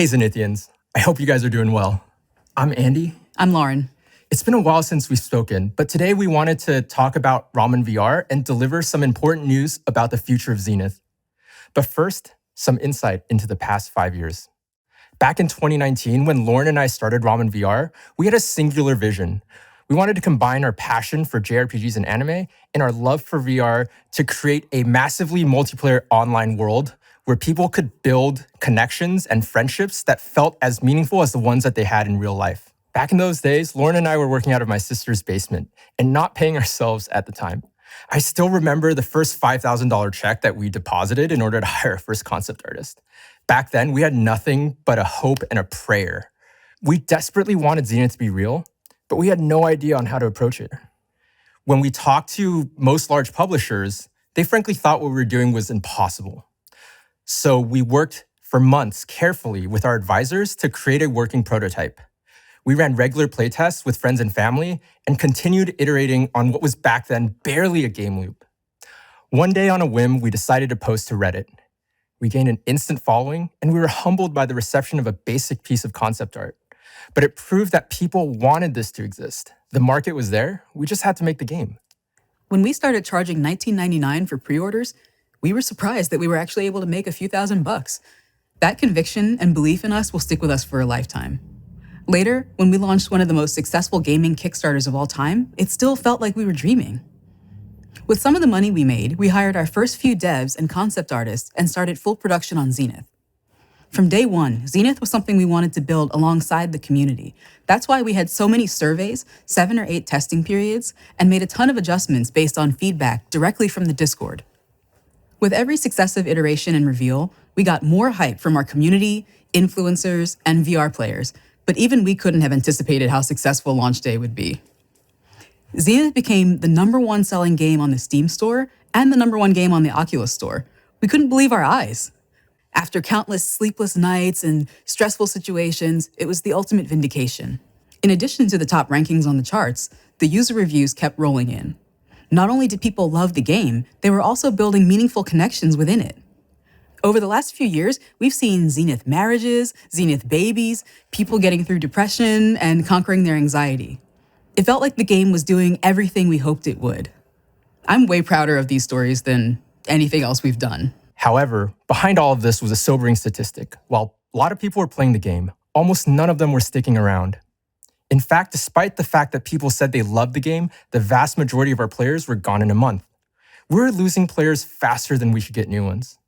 Hey Zenithians, I hope you guys are doing well. I'm Andy. I'm Lauren. It's been a while since we've spoken, but today we wanted to talk about Ramen VR and deliver some important news about the future of Zenith. But first, some insight into the past 5 years. Back in 2019, when Lauren and I started Ramen VR, we had a singular vision. We wanted to combine our passion for JRPGs and anime and our love for VR to create a massively multiplayer online world where people could build connections and friendships that felt as meaningful as the ones that they had in real life. Back in those days, Lauren and I were working out of my sister's basement and not paying ourselves at the time. I still remember the first $5,000 check that we deposited in order to hire our first concept artist. Back then, we had nothing but a hope and a prayer. We desperately wanted Zenith to be real, but we had no idea on how to approach it. When we talked to most large publishers, they frankly thought what we were doing was impossible. So we worked for months carefully with our advisors to create a working prototype. We ran regular playtests with friends and family and continued iterating on what was back then barely a game loop. One day on a whim, we decided to post to Reddit. We gained an instant following, and we were humbled by the reception of a basic piece of concept art. But it proved that people wanted this to exist. The market was there, we just had to make the game. When we started charging $19.99 for pre-orders, we were surprised that we were actually able to make a few $1,000s. That conviction and belief in us will stick with us for a lifetime. Later, when we launched one of the most successful gaming Kickstarters of all time, it still felt like we were dreaming. With some of the money we made, we hired our first few devs and concept artists and started full production on Zenith. From day one, Zenith was something we wanted to build alongside the community. That's why we had so many surveys, 7 or 8 testing periods, and made a ton of adjustments based on feedback directly from the Discord. With every successive iteration and reveal, we got more hype from our community, influencers, and VR players, but even we couldn't have anticipated how successful launch day would be. Zenith became the #1 selling game on the Steam store and the #1 game on the Oculus store. We couldn't believe our eyes. After countless sleepless nights and stressful situations, it was the ultimate vindication. In addition to the top rankings on the charts, the user reviews kept rolling in. Not only did people love the game, they were also building meaningful connections within it. Over the last few years, we've seen Zenith marriages, Zenith babies, people getting through depression and conquering their anxiety. It felt like the game was doing everything we hoped it would. I'm way prouder of these stories than anything else we've done. However, behind all of this was a sobering statistic. While a lot of people were playing the game, almost none of them were sticking around. In fact, despite the fact that people said they loved the game, the vast majority of our players were gone in a month. We're losing players faster than we should get new ones.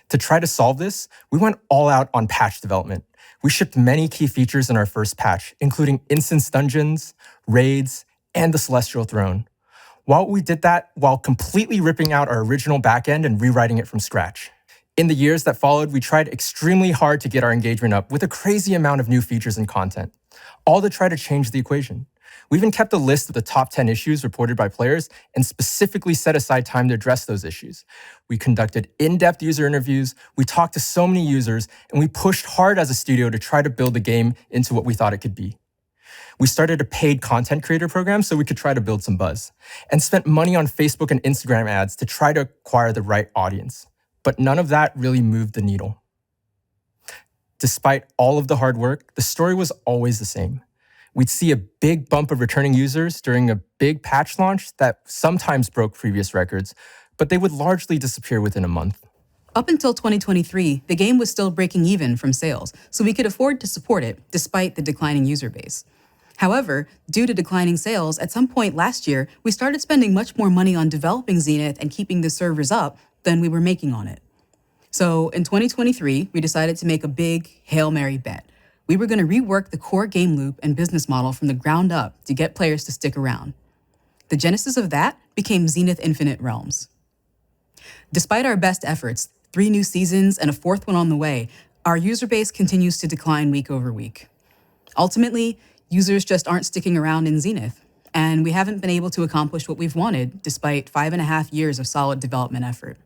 To try to solve this, we went all out on patch development. We shipped many key features in our first patch, including instance dungeons, raids, and the Celestial Throne. We did that while completely ripping out our original backend and rewriting it from scratch. In the years that followed, we tried extremely hard to get our engagement up with a crazy amount of new features and content, all to try to change the equation. We even kept a list of the top 10 issues reported by players and specifically set aside time to address those issues. We conducted in-depth user interviews, we talked to so many users, and we pushed hard as a studio to try to build the game into what we thought it could be. We started a paid content creator program so we could try to build some buzz, and spent money on Facebook and Instagram ads to try to acquire the right audience. But none of that really moved the needle. Despite all of the hard work, the story was always the same. We'd see a big bump of returning users during a big patch launch that sometimes broke previous records, but they would largely disappear within a month. Up until 2023, the game was still breaking even from sales, so we could afford to support it despite the declining user base. However, due to declining sales, at some point last year, we started spending much more money on developing Zenith and keeping the servers up than we were making on it. So in 2023, we decided to make a big Hail Mary bet. We were going to rework the core game loop and business model from the ground up to get players to stick around. The genesis of that became Zenith Infinite Realms. Despite our best efforts, 3 new seasons and a 4th one on the way, our user base continues to decline week over week. Ultimately, users just aren't sticking around in Zenith, and we haven't been able to accomplish what we've wanted despite 5.5 years of solid development effort.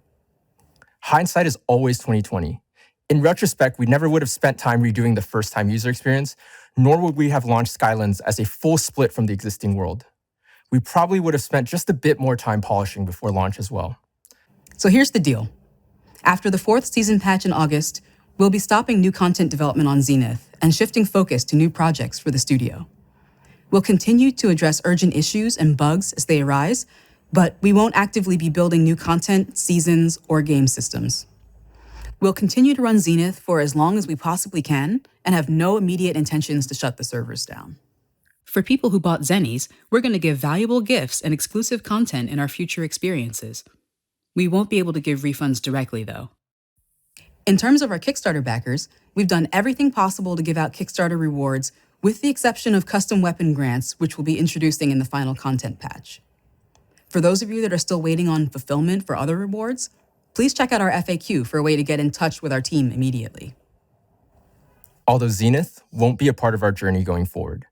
Hindsight is always 2020. In retrospect, we never would have spent time redoing the first-time user experience, nor would we have launched Skylands as a full split from the existing world. We probably would have spent just a bit more time polishing before launch as well. So here's the deal. After the 4th season patch in August, We'll be stopping new content development on Zenith and shifting focus to new projects for the studio. We'll continue to address urgent issues and bugs as they arise, but we won't actively be building new content, seasons, or game systems. We'll continue to run Zenith for as long as we possibly can and have no immediate intentions to shut the servers down. For people who bought Zennies, we're going to give valuable gifts and exclusive content in our future experiences. We won't be able to give refunds directly, though. In terms of our Kickstarter backers, we've done everything possible to give out Kickstarter rewards, with the exception of custom weapon grants, which we'll be introducing in the final content patch. For those of you that are still waiting on fulfillment for other rewards, please check out our FAQ for a way to get in touch with our team immediately. Although Zenith won't be a part of our journey going forward,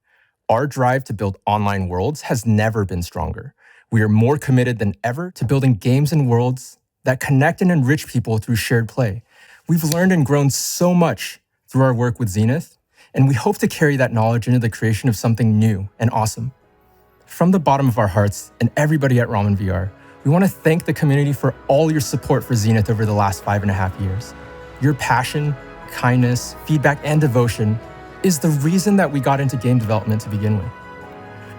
our drive to build online worlds has never been stronger. We are more committed than ever to building games and worlds that connect and enrich people through shared play. We've learned and grown so much through our work with Zenith, and we hope to carry that knowledge into the creation of something new and awesome. From the bottom of our hearts and everybody at Ramen VR, we want to thank the community for all your support for Zenith over the last 5.5 years. Your passion, kindness, feedback, and devotion is the reason that we got into game development to begin with.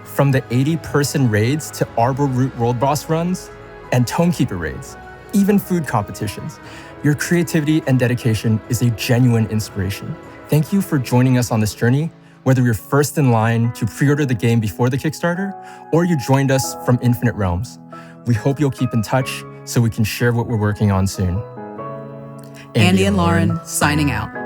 From the 80-person raids to Arbor Root World Boss runs and Tomekeeper raids, even food competitions, your creativity and dedication is a genuine inspiration. Thank you for joining us on this journey, whether you're first in line to pre-order the game before the Kickstarter, or you joined us from Infinite Realms. We hope you'll keep in touch so we can share what we're working on soon. Andy and Lauren, signing out.